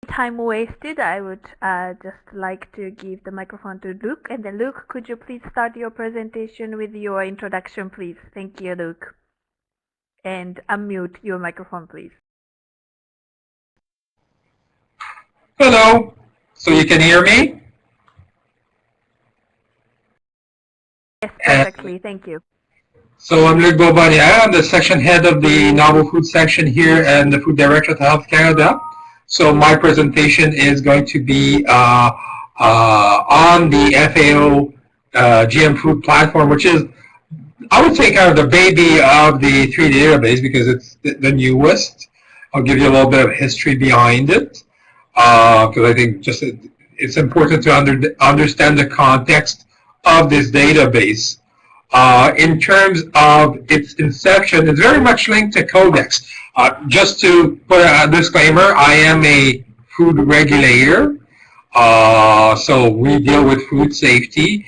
time wasted, I would just like to give the microphone to Luke. And then Luke, could you please start your presentation with your introduction, please? Thank you, Luke. And unmute your microphone, please. Hello. So you can hear me? Yes, perfectly. Thank you. So I'm Luc Bobania. I'm the section head of the novel food section here and the food director at Health Canada. So my presentation is going to be on the FAO GM food platform, which is, I would say, kind of the baby of the 3 database because it's the newest. I'll give you a little bit of history behind it because I think just it's important to understand the context of this database. In terms of its inception, it's very much linked to Codex. Just to put a disclaimer, I am a food regulator, so we deal with food safety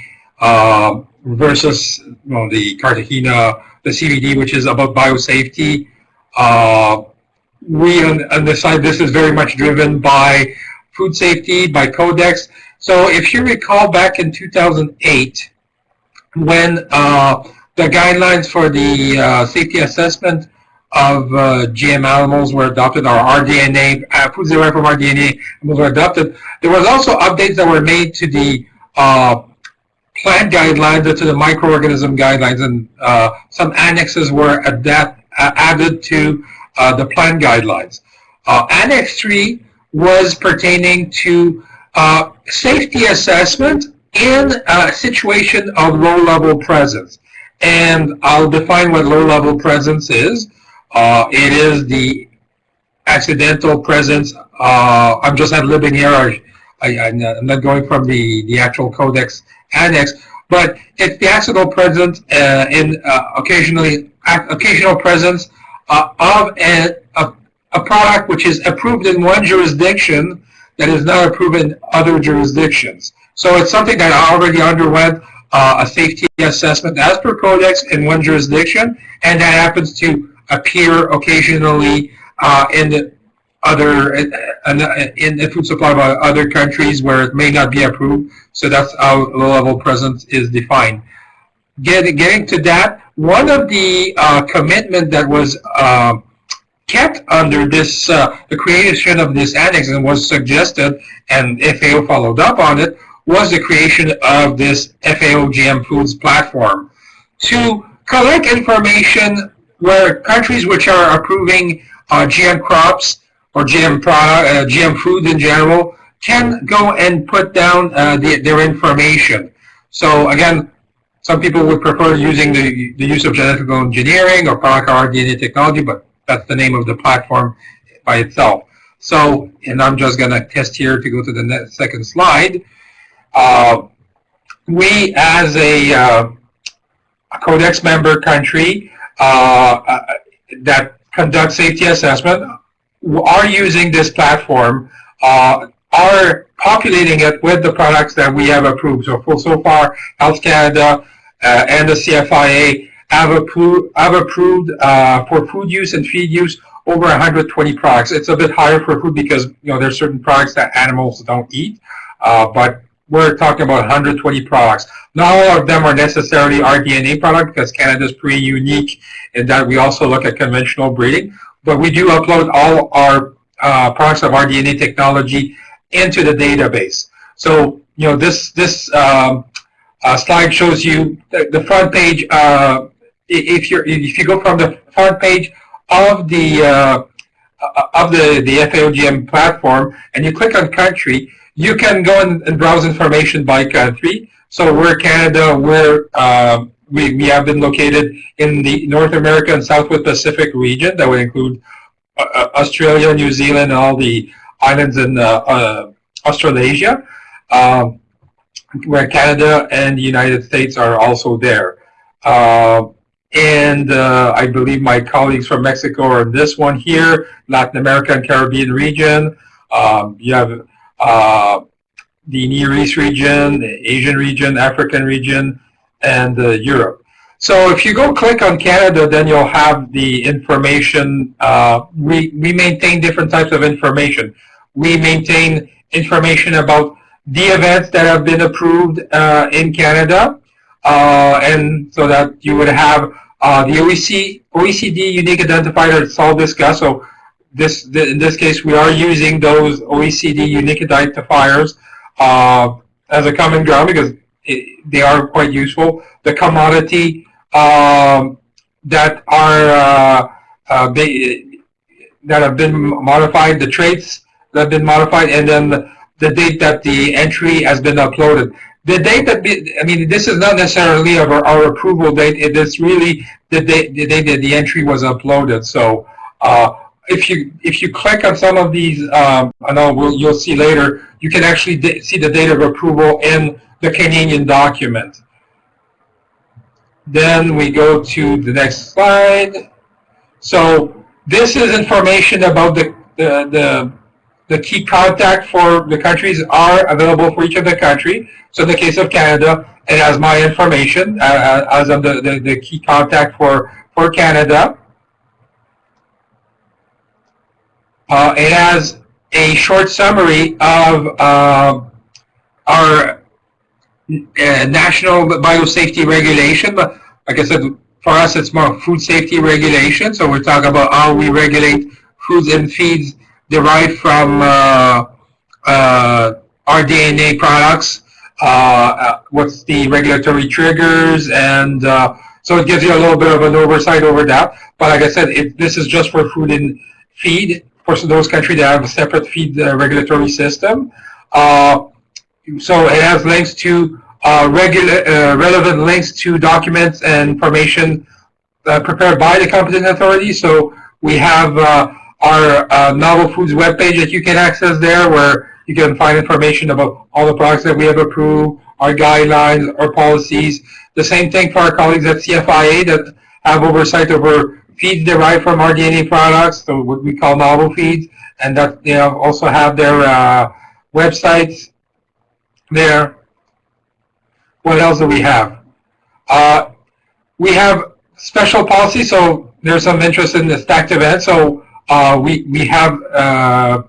versus the Cartagena, the CBD, which is about biosafety. We on the side, this is very much driven by food safety, by Codex. So if you recall back in 2008, when the guidelines for the safety assessment of GM animals were adopted, or rDNA, foods derived from rDNA were adopted, there was also updates that were made to the plant guidelines, to the microorganism guidelines, and some annexes were added to the plant guidelines. Annex 3 was pertaining to safety assessment in a situation of low-level presence. And I'll define what low-level presence is. It is the accidental presence. I'm just ad-libbing here. I'm not going from the actual Codex annex, but it's the accidental presence in occasional presence of a product which is approved in one jurisdiction that is not approved in other jurisdictions. So it's something that already underwent a safety assessment as per Codex in one jurisdiction, and that happens to appear occasionally in the other in the food supply by other countries where it may not be approved. So that's how low-level presence is defined. Getting to that, one of the commitment that was kept under this, the creation of this annex, and was suggested, and FAO followed up on it, was the creation of this FAO GM Foods platform to collect information where countries which are approving GM crops or GM food in general can go and put down their information. So again, some people would prefer using the use of genetic engineering or product rDNA technology, but that's the name of the platform by itself. So, and I'm just going to test here to go to the second slide. We, as a Codex member country that conducts safety assessment, are using this platform, are populating it with the products that we have approved. So far, Health Canada and the CFIA have approved for food use and feed use over 120 products. It's a bit higher for food because there's certain products that animals don't eat, but we're talking about 120 products. Not all of them are necessarily rDNA products because Canada is pretty unique in that we also look at conventional breeding, but we do upload all our products of rDNA technology into the database. So this slide shows you the front page. If you go from the front page of the FAO GM platform and you click on country, you can go and browse information by country. So we're Canada, we have been located in the North America and Southwest Pacific region. That would include Australia, New Zealand, and all the islands in Australasia, where Canada and the United States are also there. And I believe my colleagues from Mexico are in this one here, Latin America and Caribbean region. You have the Near East region, the Asian region, African region, and Europe. So if you go click on Canada, then you'll have the information. We maintain different types of information. we maintain information about the events that have been approved in Canada, and so that you would have the OECD unique identifier that's all discussed. So in this case, we are using those OECD unique identifiers as a common ground because they are quite useful. The commodity that are that have been modified, the traits that have been modified, and then the date that the entry has been uploaded. The date that, I mean, this is not necessarily our approval date. It is really the date that the entry was uploaded. So if you click on some of these, I know you'll see later, you can actually see the date of approval in the Canadian document. Then we go to the next slide. So this is information about the key contact for the countries are available for each of the country. So in the case of Canada, it has my information as of the key contact for Canada. It has a short summary of our national biosafety regulation. But like I said, for us, it's more food safety regulation. So we're talking about how we regulate foods and feeds derived from our DNA products. What's the regulatory triggers, and so it gives you a little bit of an oversight over that. But like I said, this is just for food and feed for those countries that have a separate feed regulatory system. So it has links to relevant links to documents and information prepared by the competent authority. So we have our Novel Foods webpage that you can access there, where you can find information about all the products that we have approved, our guidelines, our policies. The same thing for our colleagues at CFIA that have oversight over feeds derived from our DNA products, so what we call novel feeds, and that they also have their websites there. What else do we have? We have special policies, so there's some interest in the stacked events. So we have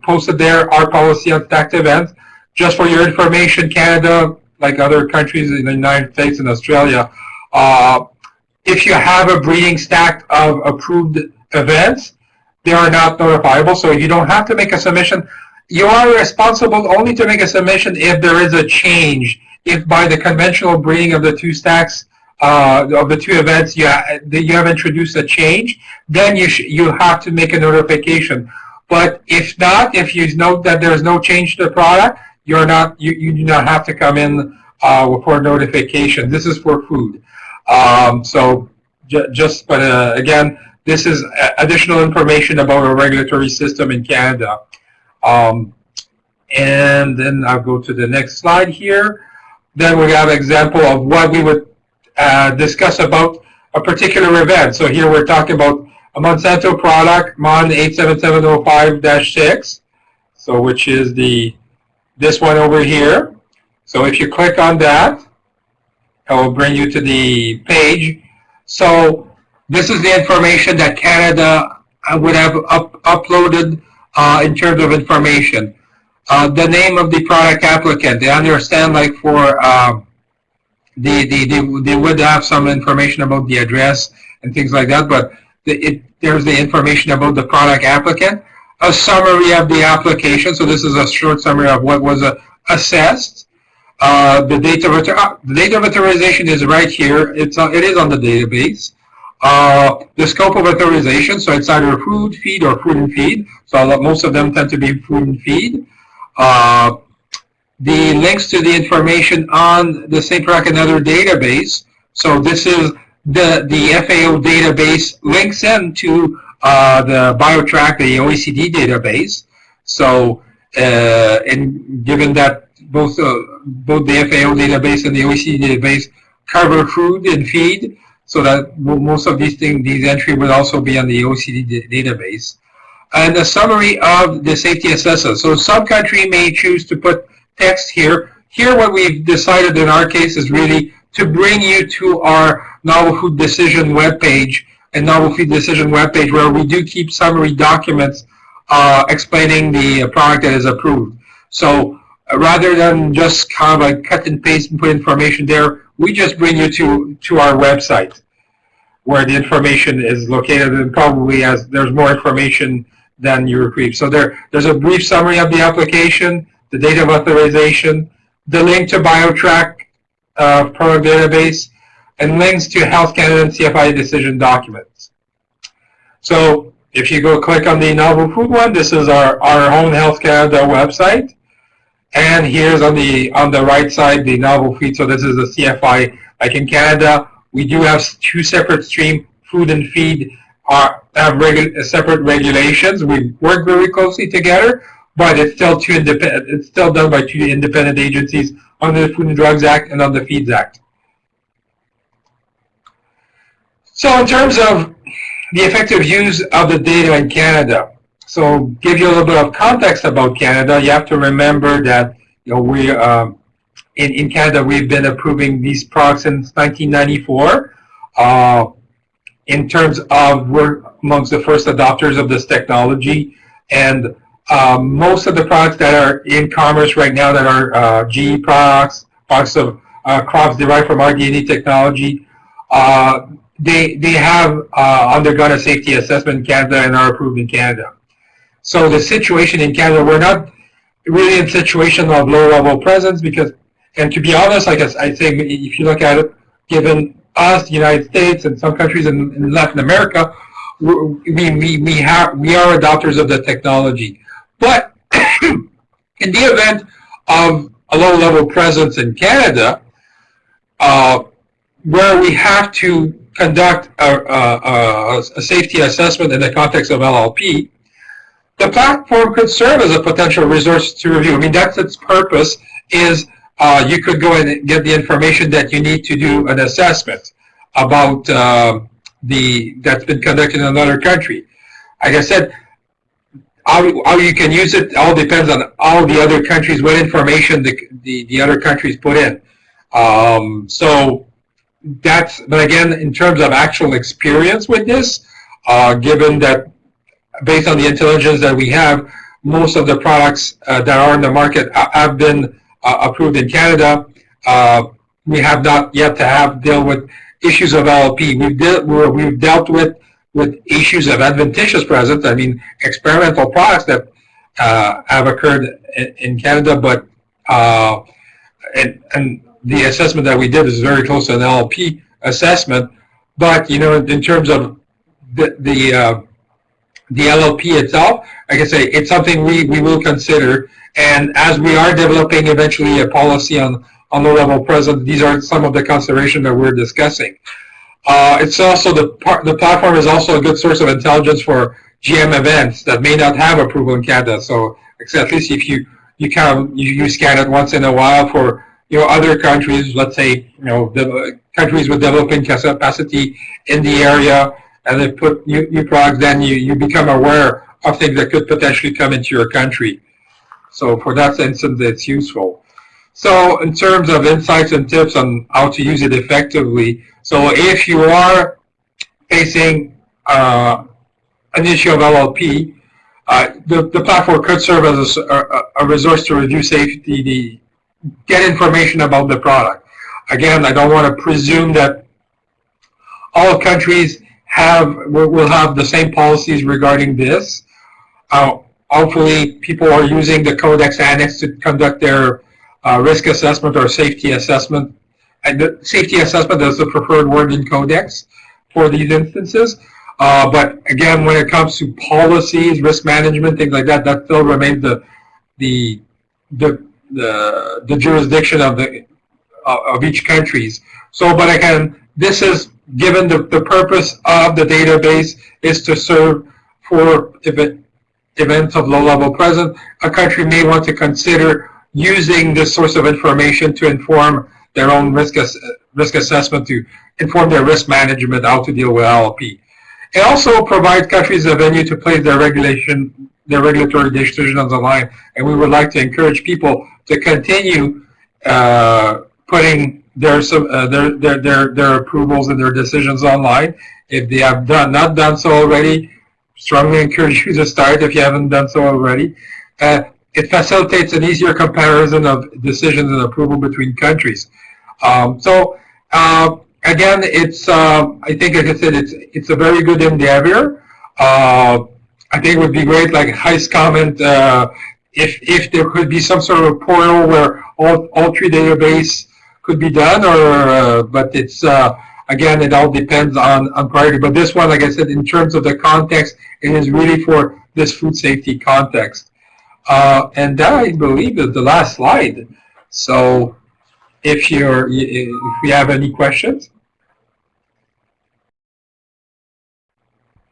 posted there our policy on stacked events. Just for your information, Canada, like other countries in the United States and Australia, if you have a breeding stack of approved events, they are not notifiable. So you don't have to make a submission. You are responsible only to make a submission if there is a change. If by the conventional breeding of the two stacks, of the two events, you have introduced a change, then you have to make a notification. But if not, if you note that there is no change to the product, you do not have to come in for notification. This is for food. But again, this is additional information about our regulatory system in Canada. And then I'll go to the next slide here. Then we have an example of what we would discuss about a particular event. So here we're talking about a Monsanto product, MON 87705-6, so which is this one over here. So if you click on that, it will bring you to the page. So this is the information that Canada would have uploaded in terms of information. The name of the product applicant. They understand, like for they would have some information about the address and things like that, but there's the information about the product applicant. A summary of the application. So this is a short summary of what was assessed. The date of authorization is right here. It is on the database. The scope of authorization. So it's either food, feed, or food and feed. So most of them tend to be food and feed. The links to the information on the same product and other database. So this is the FAO database links into the BioTrack, the OECD database. So, and given that both the FAO database and the OECD database cover food and feed, so that most of these entries would also be on the OECD database. And a summary of the safety assessment. So some country may choose to put text here. Here what we've decided in our case is really to bring you to our Novel Food Decision webpage, and Novel Food Decision webpage, where we do keep summary documents explaining the product that is approved. So rather than just kind of like cut and paste and put information there, we just bring you to our website where the information is located, and probably as there's more information than you retrieve. So there's a brief summary of the application, the date of authorization, the link to BioTrack product database, and links to Health Canada and CFI decision documents. So if you go click on the novel food one, this is our own Health Canada website. And here's on the right side the novel feed. So this is the CFI. Like in Canada, we do have two separate streams. Food and feed have separate regulations. We work very closely together, but it's still it's still done by two independent agencies under the Food and Drugs Act and on the Feeds Act. So in terms of the effective use of the data in Canada, so give you a little bit of context about Canada. You have to remember that we in Canada we've been approving these products since 1994. In terms of we're amongst the first adopters of this technology, and most of the products that are in commerce right now that are GE products of crops derived from our DNA technology, they have undergone a safety assessment in Canada and are approved in Canada. So the situation in Canada, we're not really in a situation of low-level presence because, and to be honest, like I say, if you look at it, given us, the United States, and some countries in Latin America, we are adopters of the technology. But in the event of a low-level presence in Canada, where we have to conduct a safety assessment in the context of LLP, the platform could serve as a potential resource to review. I mean, that's its purpose, is you could go and get the information that you need to do an assessment about that's been conducted in another country. Like I said, how you can use it all depends on all the other countries, what information the other countries put in. So that's, but again, in terms of actual experience with this, given that based on the intelligence that we have, most of the products that are in the market have been approved in Canada. We have not yet to deal with issues of LLP. We've dealt with issues of adventitious presence. I mean, experimental products that have occurred in Canada, but and the assessment that we did is very close to an LLP assessment. But in terms of the LLP itself, like I say, it's something we will consider. And as we are developing eventually a policy on low-level presence, these are some of the considerations that we're discussing. It's also the platform is also a good source of intelligence for GM events that may not have approval in Canada. So at least if you scan it once in a while for other countries, let's say the countries with developing capacity in the area, and they put new products, then you become aware of things that could potentially come into your country. So for that instance, it's useful. So in terms of insights and tips on how to use it effectively, so if you are facing an issue of LLP, the platform could serve as a resource to review safety, get information about the product. Again, I don't want to presume that all countries will have the same policies regarding this. Hopefully, people are using the Codex Annex to conduct their risk assessment or safety assessment. And the safety assessment is the preferred word in Codex for these instances. But again, when it comes to policies, risk management, things like that, that still remains the jurisdiction of each country's. So, but again, this is given the purpose of the database is to serve for events of low-level presence. A country may want to consider using this source of information to inform their own risk assessment, to inform their risk management, how to deal with LLP. It also provides countries a venue to place their regulatory decisions on the line, and we would like to encourage people to continue putting their approvals and their decisions online. If they have not done so already, strongly encourage you to start if you haven't done so already. It facilitates an easier comparison of decisions and approval between countries. So again, it's I think, like I said, it's a very good endeavor. I think it would be great, like Heist comment, if there could be some sort of portal where all three database could be done, or but it's again, it all depends on priority. But this one, like I said, in terms of the context, it is really for this food safety context. And that, I believe, is the last slide. So if you have any questions.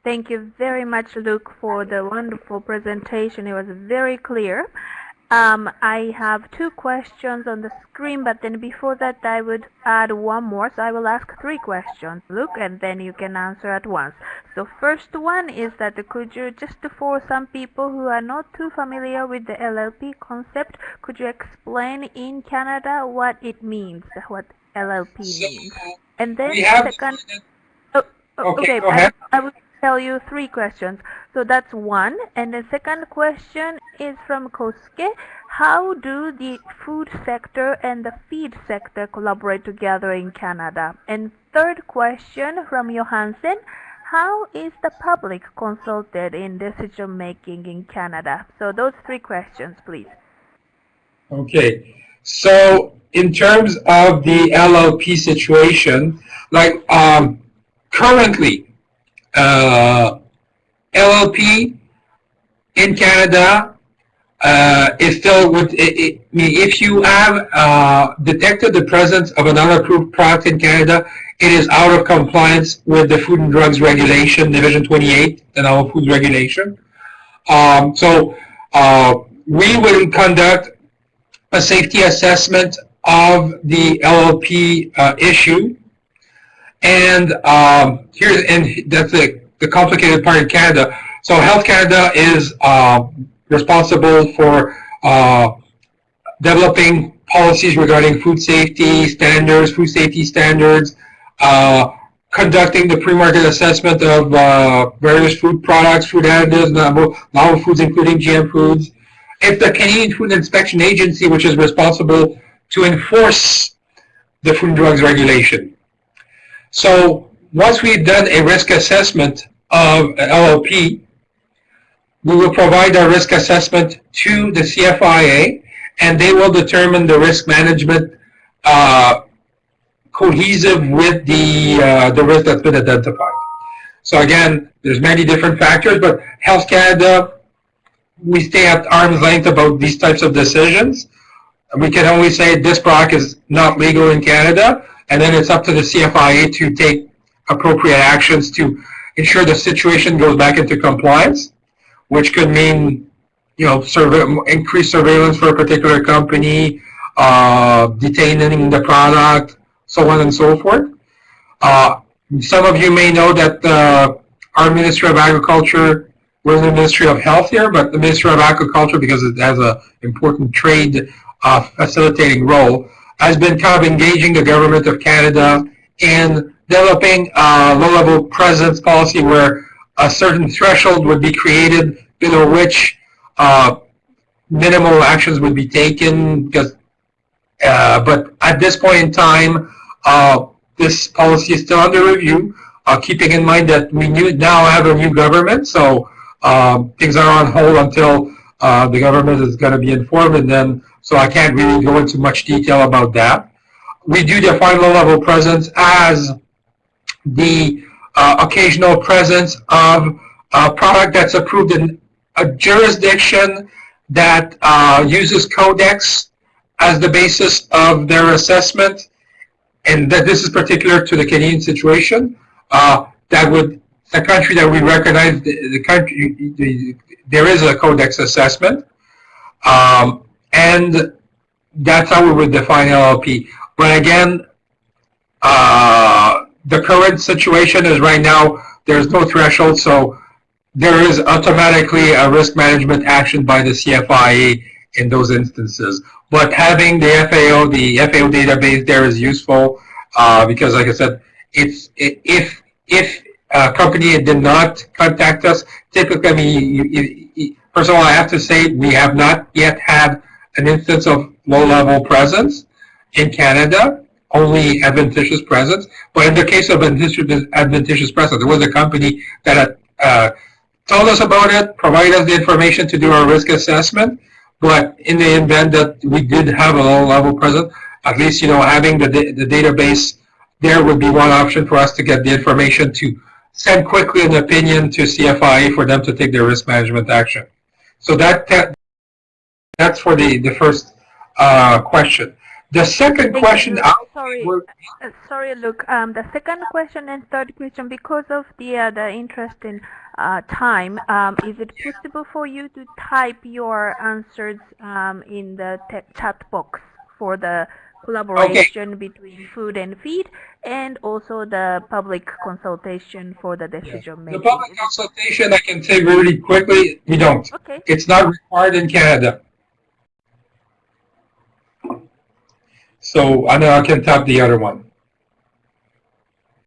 Thank you very much, Luke, for the wonderful presentation. It was very clear. I have two questions on the screen, but then before that I would add one more. So I will ask three questions, Luke, and then you can answer at once. So first one is that could you, just for some people who are not too familiar with the LLP concept, could you explain in Canada what it means, what LLP means? And then second... Okay, go ahead. I will tell you three questions. So that's one. And the second question is from Kosuke. How do the food sector and the feed sector collaborate together in Canada? And third question from Johansen. How is the public consulted in decision making in Canada? So those three questions, please. Okay. So in terms of the LLP situation, like currently, LLP in Canada is still with. If you have detected the presence of an unapproved product in Canada, it is out of compliance with the Food and Drugs Regulation, Division 28, the Novel Foods Regulation. So we will conduct a safety assessment of the LLP issue. And that's the complicated part in Canada. So Health Canada is responsible for developing policies regarding food safety standards, conducting the pre-market assessment of various food products, food additives, novel foods, including GM foods. It's the Canadian Food Inspection Agency which is responsible to enforce the Food and Drugs Regulation. So once we've done a risk assessment of LLP, we will provide our risk assessment to the CFIA, and they will determine the risk management cohesive with the risk that's been identified. So again, there's many different factors, but Health Canada, we stay at arm's length about these types of decisions. We can only say this product is not legal in Canada, and then it's up to the CFIA to take appropriate actions to ensure the situation goes back into compliance, which could mean, increased surveillance for a particular company, detaining the product, so on and so forth. Some of you may know that our Ministry of Agriculture, we're in the Ministry of Health here, but the Ministry of Agriculture, because it has an important trade facilitating role, has been kind of engaging the Government of Canada in developing a low-level presence policy where a certain threshold would be created below which minimal actions would be taken. Because, but at this point in time, this policy is still under review, keeping in mind that we now have a new government, so things are on hold until the government is going to be informed, and then, so I can't really go into much detail about that. We do define low-level presence as the occasional presence of a product that's approved in a jurisdiction that uses Codex as the basis of their assessment, and that this is particular to the Canadian situation. The country that we recognize, there is a Codex assessment, and that's how we would define LLP. But again, the current situation is right now there's no threshold, so there is automatically a risk management action by the CFIA in those instances. But having the FAO database there is useful because, like I said, if company did not contact us. Typically, I mean, first of all, I have to say we have not yet had an instance of low-level presence in Canada, only adventitious presence. But in the case of adventitious presence, there was a company that had told us about it, provided us the information to do our risk assessment. But in the event that we did have a low-level presence, at least having the database there would be one option for us to get the information to send quickly an opinion to CFIA for them to take their risk management action. So that's for the first question. The second Thank question, you. Sorry, Luke. The second question and third question, because of the interest in time, is it possible for you to type your answers in the chat box for the collaboration between food and feed, and also the public consultation for the decision the making? public consultation, I can say really quickly, we don't. Okay. It's not required in Canada. So I know I can tap the other one.